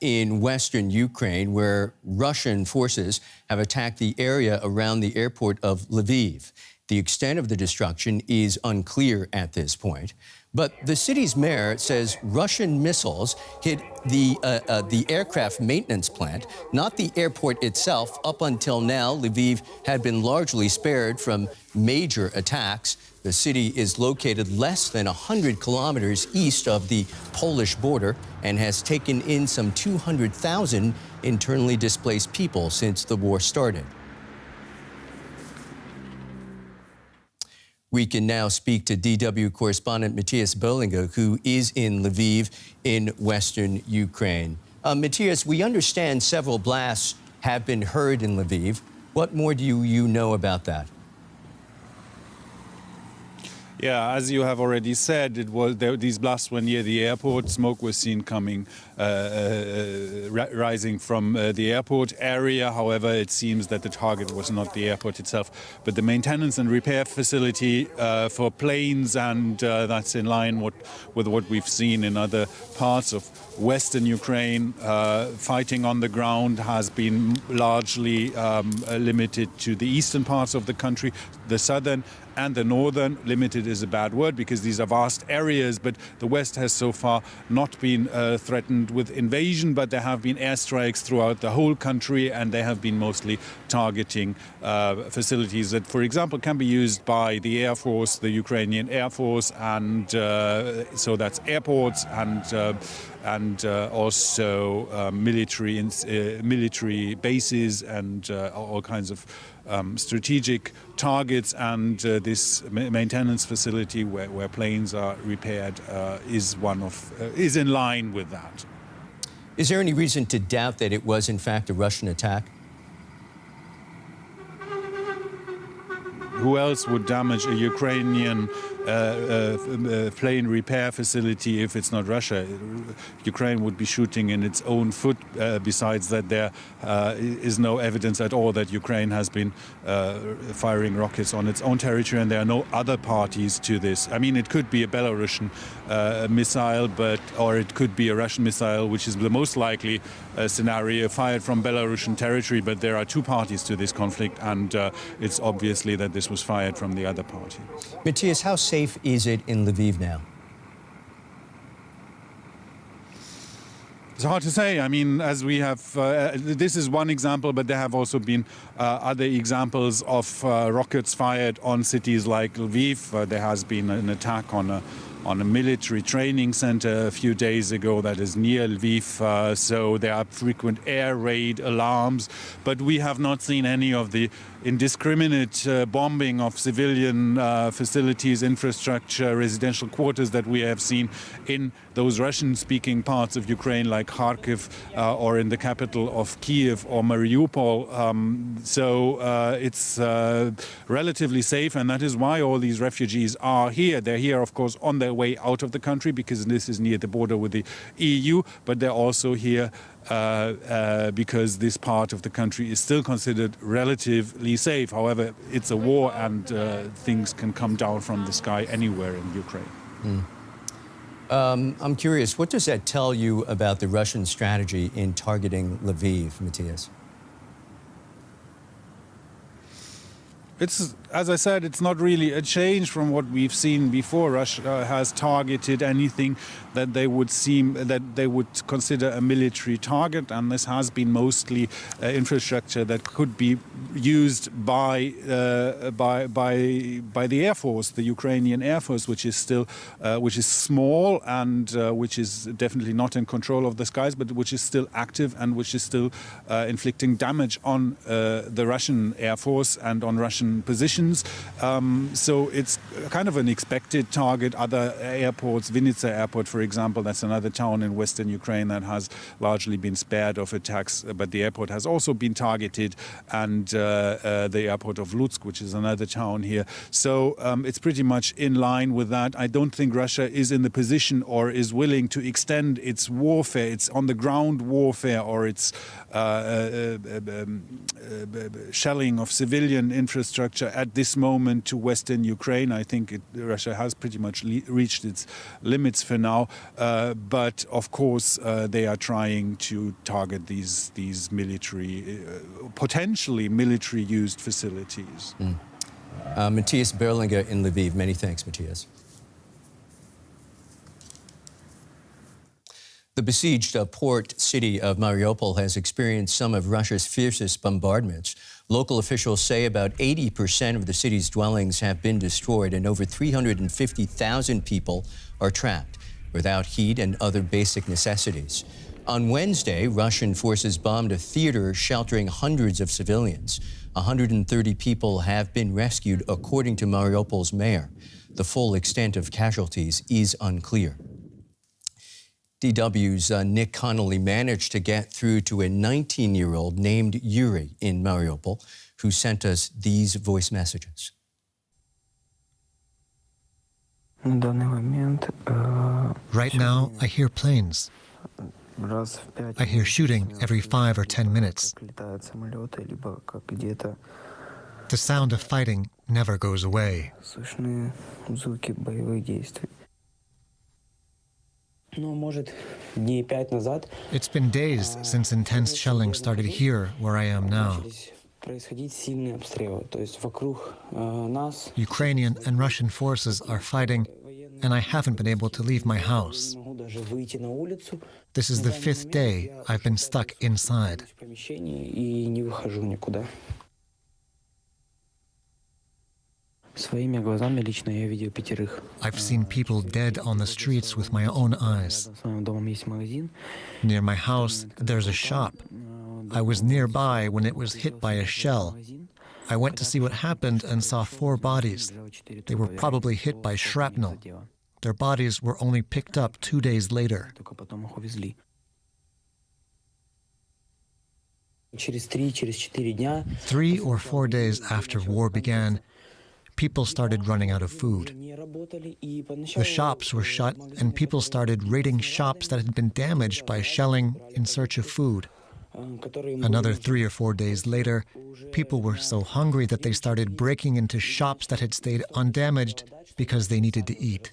in western Ukraine, where Russian forces have attacked the area around the airport of Lviv. The extent of the destruction is unclear at this point. But the city's mayor says Russian missiles hit the aircraft maintenance plant, not the airport itself. Up until now, Lviv had been largely spared from major attacks. The city is located less than 100 kilometers east of the Polish border and has taken in some 200,000 internally displaced people since the war started. We can now speak to DW correspondent Matthias Böllinger, who is in Lviv in western Ukraine. Matthias, we understand several blasts have been heard in Lviv. What more do you know about that? Yeah, as you have already said, these blasts were near the airport. Smoke was seen coming, rising from the airport area. However, it seems that the target was not the airport itself, but the maintenance and repair facility for planes, and that's in line with what we've seen in other parts of western Ukraine. Fighting on the ground has been largely limited to the eastern parts of the country. The southern and the northern, limited is a bad word because these are vast areas, but the west has so far not been threatened with invasion, but there have been airstrikes throughout the whole country, and they have been mostly targeting facilities that, for example, can be used by the Air Force, the Ukrainian Air Force, and so that's airports and also military bases and all kinds of strategic targets, and this maintenance facility where planes are repaired is in line with that. Is there any reason to doubt that it was in fact a Russian attack? Who else would damage a Ukrainian plane repair facility if it's not Russia? Ukraine would be shooting in its own foot. Besides that, there is no evidence at all that Ukraine has been firing rockets on its own territory, and there are no other parties to this. I mean, it could be a Belarusian missile, or it could be a Russian missile, which is the most likely scenario, fired from Belarusian territory. But there are two parties to this conflict, and it's obviously that this was fired from the other party. Matthias, how safe is it in Lviv now? It's hard to say. I mean, as we have, this is one example, but there have also been other examples of rockets fired on cities like Lviv. There has been an attack on a military training center a few days ago that is near Lviv. So there are frequent air raid alarms, but we have not seen any of the indiscriminate bombing of civilian facilities, infrastructure, residential quarters that we have seen in those Russian-speaking parts of Ukraine like Kharkiv or in the capital of Kiev or Mariupol. So it's relatively safe, and that is why all these refugees are here. They're here, of course, on their way out of the country because this is near the border with the EU, but they're also here because this part of the country is still considered relatively safe. However, it's a war, and things can come down from the sky anywhere in Ukraine. I'm curious, what does that tell you about the Russian strategy in targeting Lviv, Matthias? It's, as I said, it's not really a change from what we've seen before. Russia has targeted anything that they would consider a military target, and this has been mostly infrastructure that could be used by the Air Force, the Ukrainian Air Force, which is small and which is definitely not in control of the skies, but which is still active and which is still inflicting damage on the Russian Air Force and on Russian positions. So it's kind of an expected target. Other airports, Vinnytsia Airport, for example, that's another town in western Ukraine that has largely been spared of attacks, but the airport has also been targeted, and the airport of Lutsk, which is another town here. So it's pretty much in line with that. I don't think Russia is in the position or is willing to extend its warfare, its on-the-ground warfare, or its shelling of civilian infrastructure infrastructure at this moment to Western Ukraine. I think Russia has pretty much reached its limits for now. But of course, they are trying to target these military, potentially military-used facilities. Matthias Berlinger in Lviv. Many thanks, Matthias. The besieged port city of Mariupol has experienced some of Russia's fiercest bombardments. Local officials say about 80% of the city's dwellings have been destroyed and over 350,000 people are trapped without heat and other basic necessities. On Wednesday, Russian forces bombed a theater sheltering hundreds of civilians. 130 people have been rescued, according to Mariupol's mayor. The full extent of casualties is unclear. DW's Nick Connolly managed to get through to a 19-year-old named Yuri in Mariupol, who sent us these voice messages. Right now, I hear planes. I hear shooting every 5 or 10 minutes. The sound of fighting never goes away. It's been days since intense shelling started here, where I am now. Ukrainian and Russian forces are fighting, and I haven't been able to leave my house. This is the 5th day I've been stuck inside. I've seen people dead on the streets with my own eyes. Near my house, there's a shop. I was nearby when it was hit by a shell. I went to see what happened and saw 4 bodies. They were probably hit by shrapnel. Their bodies were only picked up 2 days later. 3 or 4 days after war began, people started running out of food. The shops were shut, and people started raiding shops that had been damaged by shelling in search of food. Another 3 or 4 days later, people were so hungry that they started breaking into shops that had stayed undamaged because they needed to eat.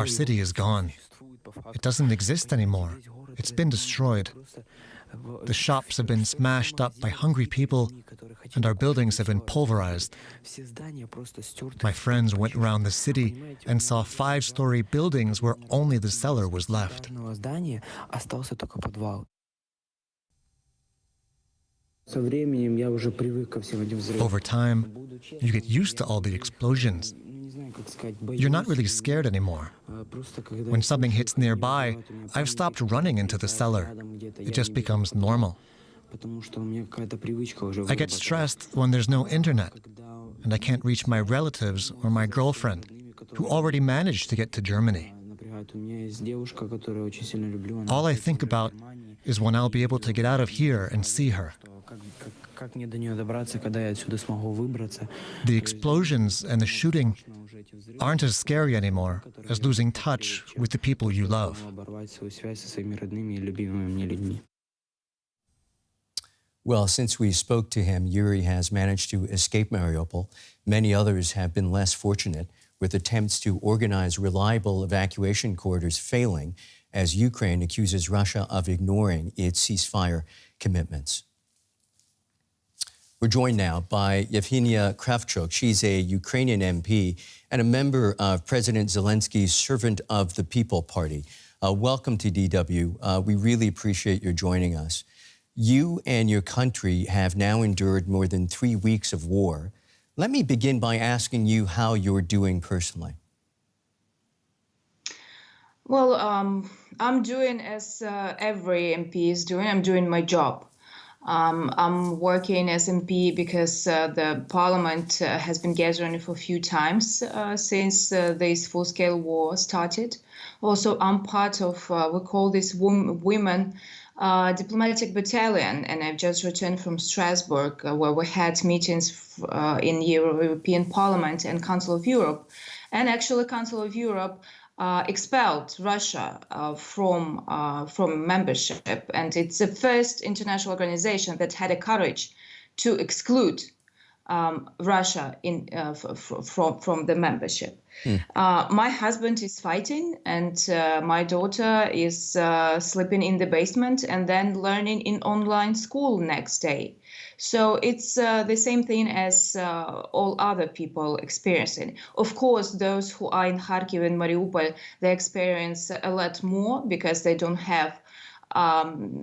Our city is gone. It doesn't exist anymore. It's been destroyed. The shops have been smashed up by hungry people, and our buildings have been pulverized. My friends went around the city and saw 5-story buildings where only the cellar was left. Over time, you get used to all the explosions. You're not really scared anymore. When something hits nearby, I've stopped running into the cellar. It just becomes normal. I get stressed when there's no internet, and I can't reach my relatives or my girlfriend, who already managed to get to Germany. All I think about is when I'll be able to get out of here and see her. The explosions and the shooting aren't as scary anymore as losing touch with the people you love. Well, since we spoke to him, Yuri has managed to escape Mariupol. Many others have been less fortunate, with attempts to organize reliable evacuation corridors failing as Ukraine accuses Russia of ignoring its ceasefire commitments. We're joined now by Yevheniia Kravchuk. She's a Ukrainian MP and a member of President Zelensky's Servant of the People Party. Welcome to DW. We really appreciate your joining us. You and your country have now endured more than 3 weeks of war. Let me begin by asking you how you're doing personally. Well, I'm doing as every MP is doing. I'm doing my job. I'm working as MP because the parliament has been gathering for a few times since this full-scale war started. Also, I'm part of, we call this Women Diplomatic Battalion, and I've just returned from Strasbourg, where we had meetings in European Parliament and Council of Europe. And actually, Council of Europe expelled Russia from membership, and it's the first international organization that had the courage to exclude Russia from the membership. My husband is fighting, and my daughter is sleeping in the basement and then learning in online school next day. So it's the same thing as all other people experiencing. Of course, those who are in Kharkiv and Mariupol, they experience a lot more because they don't have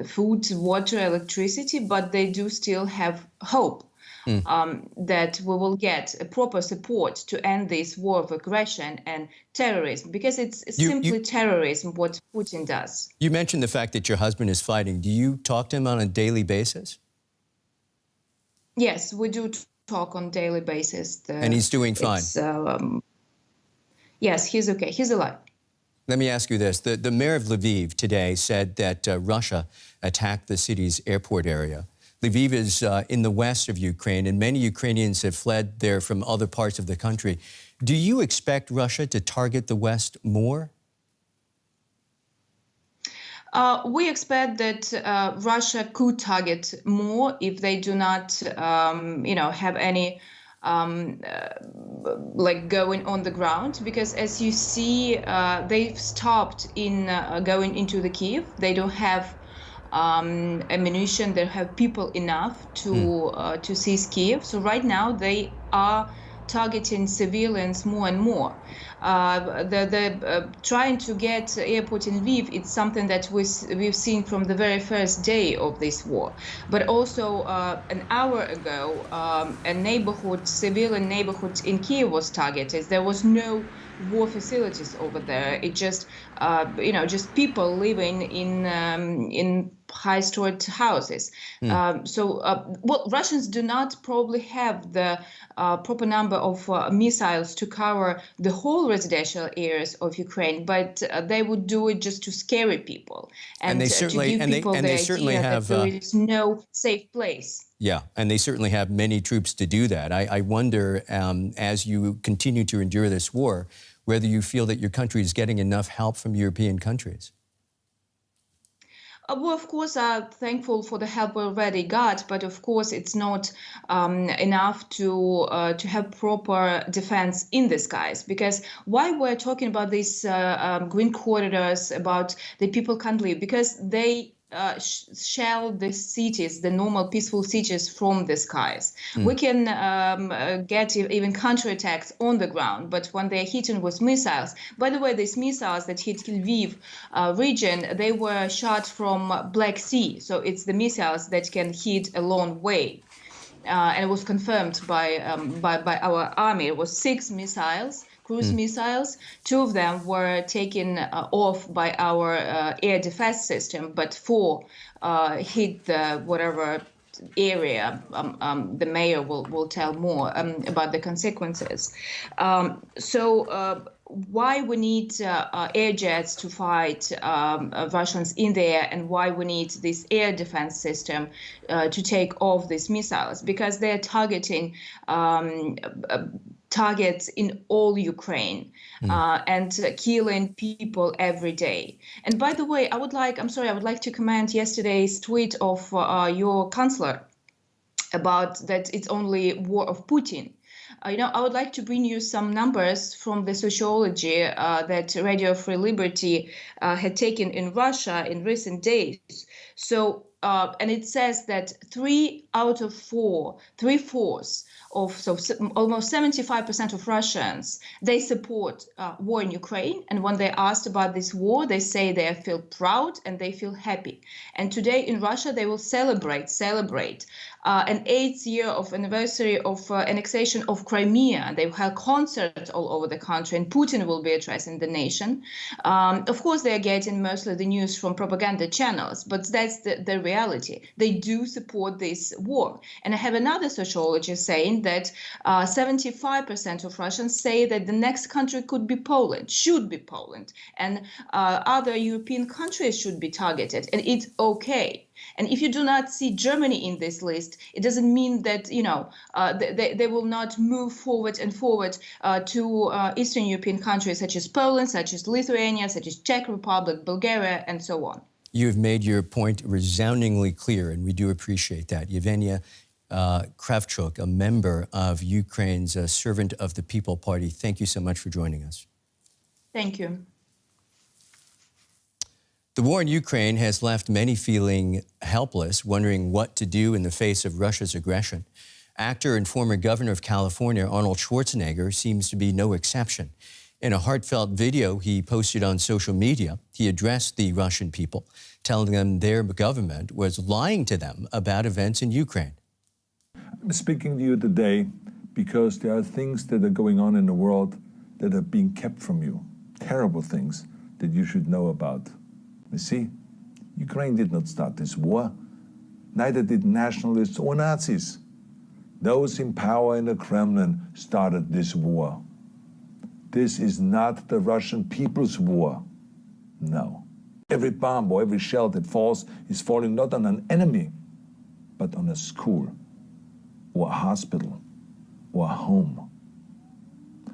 food, water, electricity, but they do still have hope. That we will get a proper support to end this war of aggression and terrorism, because it's simply terrorism what Putin does. You mentioned the fact that your husband is fighting. Do you talk to him on a daily basis? Yes, we do talk on a daily basis. And he's doing fine? Yes, he's okay. He's alive. Let me ask you this. The mayor of Lviv today said that Russia attacked the city's airport area. Lviv is in the west of Ukraine, and many Ukrainians have fled there from other parts of the country. Do you expect Russia to target the West more? We expect that Russia could target more if they do not, have any going on the ground. Because as you see, they've stopped in going into the Kiev. They don't have ammunition. They have people enough to seize Kiev. So right now they are targeting civilians more and more. Trying to get airport in Lviv, it's something that we've seen from the very first day of this war. But also an hour ago, a civilian neighborhood in Kiev was targeted. There was no war facilities over there. It just people living in high-stored houses. Russians do not probably have the proper number of missiles to cover the whole residential areas of Ukraine, but they would do it just to scare people and they certainly, to give people the idea have, that there is no safe place. Yeah, and they certainly have many troops to do that. I wonder, as you continue to endure this war, whether you feel that your country is getting enough help from European countries. Well, of course, I'm thankful for the help we already got, but of course, it's not enough to have proper defense in the skies. Because why we're talking about these green corridors, about the people can't live, because they shell the cities, the normal peaceful cities, from the skies. We can get even counterattacks on the ground, but when they're hitting with missiles, by the way, these missiles that hit Lviv region, they were shot from Black Sea, so it's the missiles that can hit a long way. And it was confirmed by our army. It was 6 missiles, cruise missiles. 2 of them were taken off by our air defense system, but 4 hit the whatever area. The mayor will tell more about the consequences. Why we need air jets to fight Russians in the air, and why we need this air defense system to take off these missiles, because they're targeting targets in all Ukraine and killing people every day. And by the way, I would like to comment yesterday's tweet of your chancellor about that it's only war of Putin. I would like to bring you some numbers from the sociology that Radio Free Liberty had taken in Russia in recent days. So, and it says that 3 out of 4, 3/4 of, so almost 75% of Russians, they support war in Ukraine. And when they're asked about this war, they say they feel proud and they feel happy. And today in Russia, they will celebrate an 8th year of anniversary of annexation of Crimea. They will have concerts all over the country, and Putin will be addressing the nation. Of course, they are getting mostly the news from propaganda channels, but that's the reality. They do support this war. And I have another sociologist saying saying that 75% of Russians say that the next country could be Poland, should be Poland, and other European countries should be targeted, and it's okay. And if you do not see Germany in this list, it doesn't mean that they will not move forward to Eastern European countries such as Poland, such as Lithuania, such as Czech Republic, Bulgaria, and so on. You've made your point resoundingly clear, and we do appreciate that. Yevheniia Kravchuk, a member of Ukraine's Servant of the People Party, thank you so much for joining us. Thank you. The war in Ukraine has left many feeling helpless, wondering what to do in the face of Russia's aggression. Actor and former governor of California, Arnold Schwarzenegger, seems to be no exception. In a heartfelt video he posted on social media, he addressed the Russian people, telling them their government was lying to them about events in Ukraine. I'm speaking to you today because there are things that are going on in the world that are being kept from you, terrible things that you should know about. You see, Ukraine did not start this war. Neither did nationalists or Nazis. Those in power in the Kremlin started this war. This is not the Russian people's war. No. Every bomb or every shell that falls is falling not on an enemy, but on a school, or a hospital, or a home.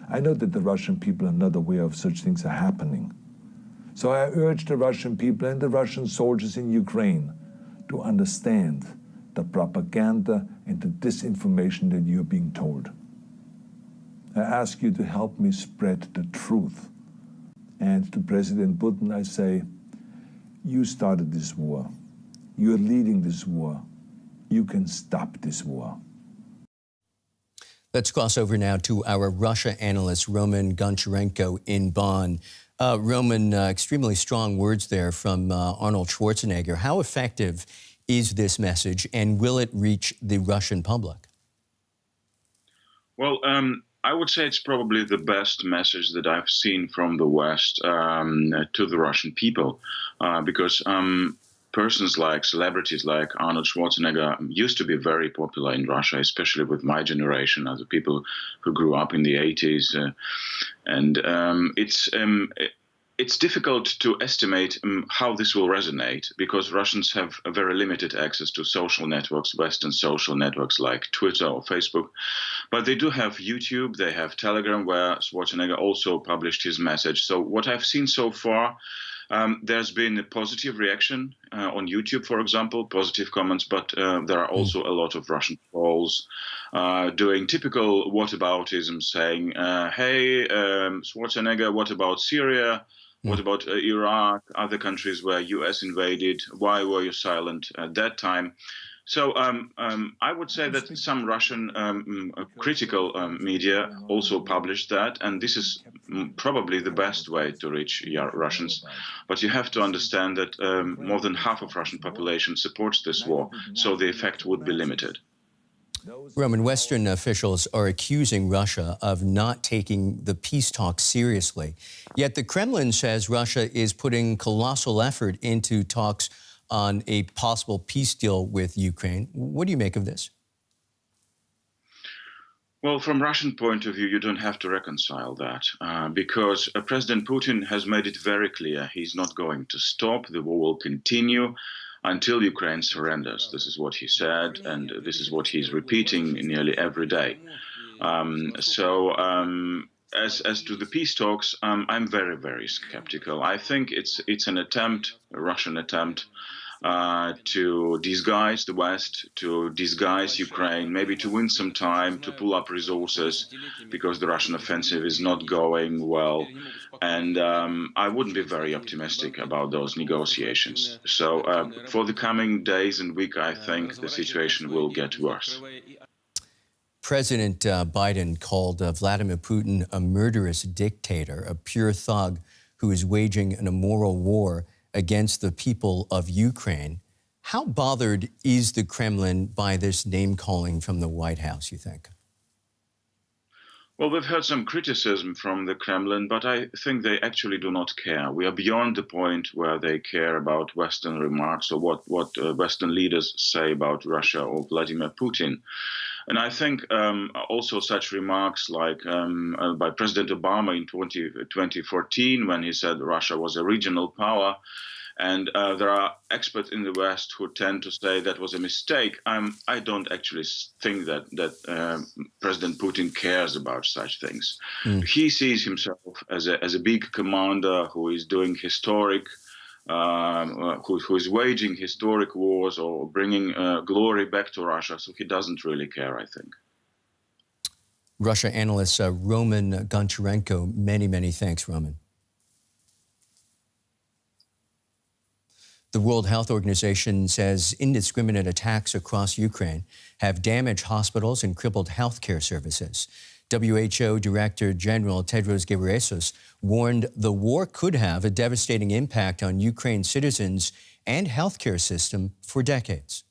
I know that the Russian people are not aware of such things are happening. So I urge the Russian people and the Russian soldiers in Ukraine to understand the propaganda and the disinformation that you're being told. I ask you to help me spread the truth. And to President Putin, I say, you started this war. You're leading this war. You can stop this war. Let's cross over now to our Russia analyst, Roman Goncharenko in Bonn. Roman, extremely strong words there from Arnold Schwarzenegger. How effective is this message, and will it reach the Russian public? Well, I would say it's probably the best message that I've seen from the West to the Russian people, because persons like celebrities like Arnold Schwarzenegger used to be very popular in Russia, especially with my generation, as the people who grew up in the 80s. It's difficult to estimate how this will resonate, because Russians have a very limited access to social networks, Western social networks like Twitter or Facebook. But they do have YouTube, they have Telegram, where Schwarzenegger also published his message. So what I've seen so far, there's been a positive reaction on YouTube, for example, positive comments, but there are also a lot of Russian trolls doing typical whataboutism, saying, hey, Schwarzenegger, what about Syria? What about Iraq, other countries where US invaded? Why were you silent at that time? So I would say that some Russian critical media also published that, and this is probably the best way to reach Russians. But you have to understand that more than half of Russian population supports this war, so the effect would be limited. Roman, Western officials are accusing Russia of not taking the peace talks seriously. Yet the Kremlin says Russia is putting colossal effort into talks on a possible peace deal with Ukraine. What do you make of this? Well, from Russian point of view, you don't have to reconcile that because President Putin has made it very clear he's not going to stop. The war will continue until Ukraine surrenders. This is what he said, and this is what he's repeating nearly every day. As to the peace talks, I'm very, very skeptical. I think it's an attempt, a Russian attempt, to disguise the West, to disguise Ukraine, maybe to win some time, to pull up resources, because the Russian offensive is not going well. And I wouldn't be very optimistic about those negotiations. So for the coming days and week, I think the situation will get worse. President Biden called Vladimir Putin a murderous dictator, a pure thug who is waging an immoral war against the people of Ukraine. How bothered is the Kremlin by this name-calling from the White House, you think? Well, we've heard some criticism from the Kremlin, but I think they actually do not care. We are beyond the point where they care about Western remarks or what Western leaders say about Russia or Vladimir Putin. And I think also such remarks like by President Obama in 2014, when he said Russia was a regional power, and there are experts in the West who tend to say that was a mistake. I don't actually think that President Putin cares about such things. He sees himself as a big commander who is doing historic, who is waging historic wars or bringing glory back to Russia. So he doesn't really care, I think. Russia analyst Roman Goncharenko, many thanks, Roman. The World Health Organization says indiscriminate attacks across Ukraine have damaged hospitals and crippled healthcare services. WHO Director General Tedros Ghebreyesus warned the war could have a devastating impact on Ukraine's citizens and healthcare system for decades.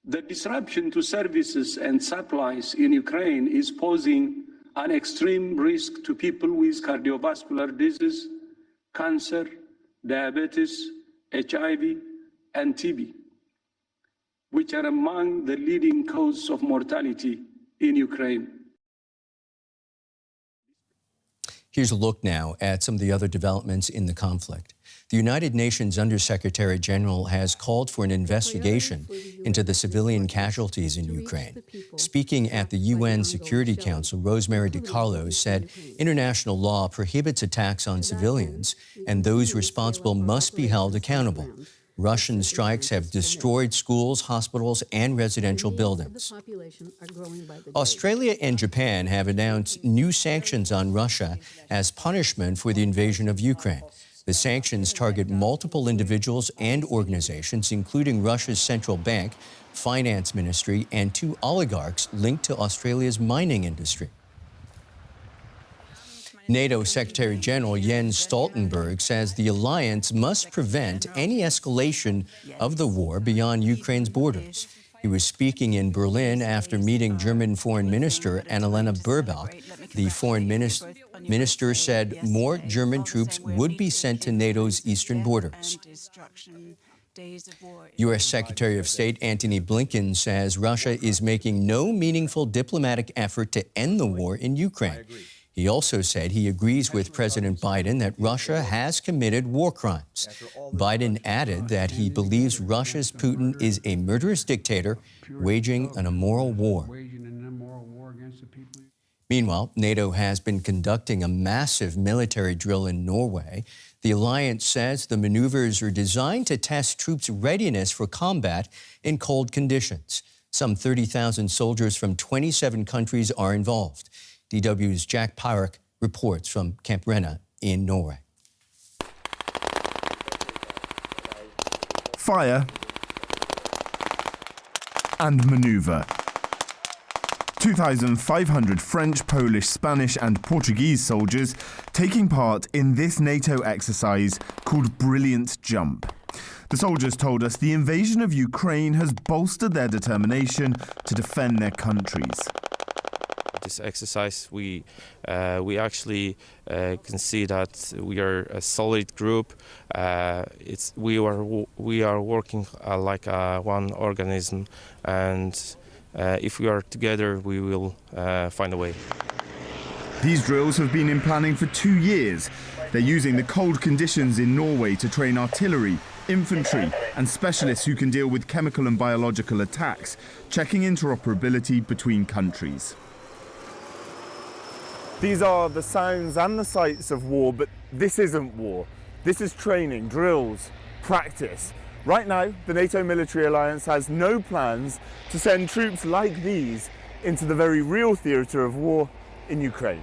The disruption to services and supplies in Ukraine is posing an extreme risk to people with cardiovascular disease, cancer, diabetes, HIV, and TB, which are among the leading causes of mortality in Ukraine. Here's a look now at some of the other developments in the conflict. The United Nations Undersecretary General has called for an investigation into the civilian casualties in Ukraine. Speaking at the UN Security Council, Rosemary DiCarlo said international law prohibits attacks on civilians and those responsible must be held accountable. Russian strikes have destroyed schools, hospitals, and residential buildings. Australia and Japan have announced new sanctions on Russia as punishment for the invasion of Ukraine. The sanctions target multiple individuals and organizations, including Russia's central bank, finance ministry, and 2 oligarchs linked to Australia's mining industry. NATO Secretary General Jens Stoltenberg says the alliance must prevent any escalation of the war beyond Ukraine's borders. He was speaking in Berlin after meeting German Foreign Minister Annalena Baerbock. The foreign minister said more German troops would be sent to NATO's eastern borders. U.S. Secretary of State Antony Blinken says Russia is making no meaningful diplomatic effort to end the war in Ukraine. He also said he agrees with President Biden that Russia has committed war crimes. Biden added that he believes Russia's Putin is a murderous dictator waging an immoral war. Meanwhile, NATO has been conducting a massive military drill in Norway. The alliance says the maneuvers are designed to test troops' readiness for combat in cold conditions. Some 30,000 soldiers from 27 countries are involved. DW's Jack Pyrick reports from Camp Rena in Norway. Fire and maneuver. 2,500 French, Polish, Spanish and Portuguese soldiers taking part in this NATO exercise called Brilliant Jump. The soldiers told us the invasion of Ukraine has bolstered their determination to defend their countries. This exercise, we actually can see that we are a solid group. We are working like one organism, and if we are together, we will find a way. These drills have been in planning for 2 years. They're using the cold conditions in Norway to train artillery, infantry and specialists who can deal with chemical and biological attacks, checking interoperability between countries. These are the sounds and the sights of war, but this isn't war. This is training, drills, practice. Right now, the NATO military alliance has no plans to send troops like these into the very real theatre of war in Ukraine.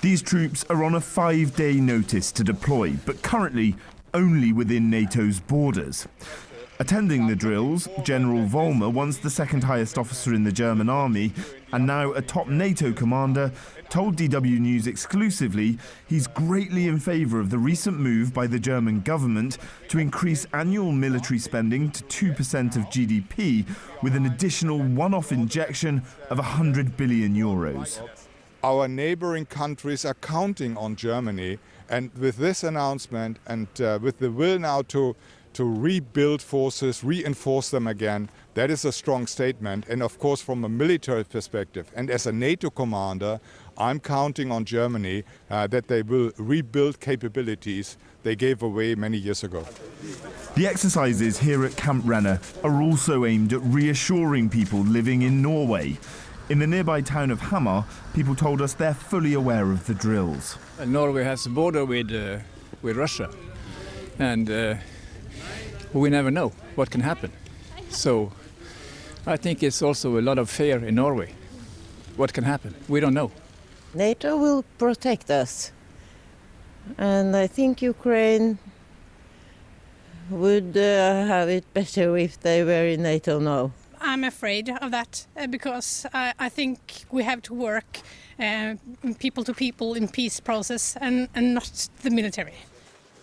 These troops are on a 5-day notice to deploy, but currently only within NATO's borders. Attending the drills, General Vollmer, once the second highest officer in the German army and now a top NATO commander, told DW News exclusively he's greatly in favour of the recent move by the German government to increase annual military spending to 2% of GDP with an additional one-off injection of 100 billion euros. Our neighbouring countries are counting on Germany, and with this announcement and with the will now to rebuild forces, reinforce them again, That is a strong statement. And of course, from a military perspective, and as a NATO commander, I'm counting on Germany that they will rebuild capabilities they gave away many years ago. The exercises here at Camp Renner are also aimed at reassuring people living in Norway. In the nearby town of Hamar, people told us they're fully aware of the drills. Norway has a border with Russia, and we never know what can happen. So I think it's also a lot of fear in Norway. What can happen? We don't know. NATO will protect us, and I think Ukraine would have it better if they were in NATO now. I'm afraid of that because I think we have to work people to people in peace process and not the military.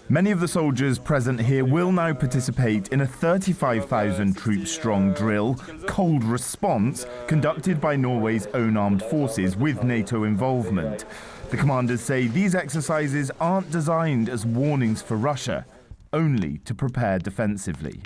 Many of the soldiers present here will now participate in a 35,000 troop strong drill, Cold Response, conducted by Norway's own armed forces with NATO involvement. The commanders say these exercises aren't designed as warnings for Russia, only to prepare defensively.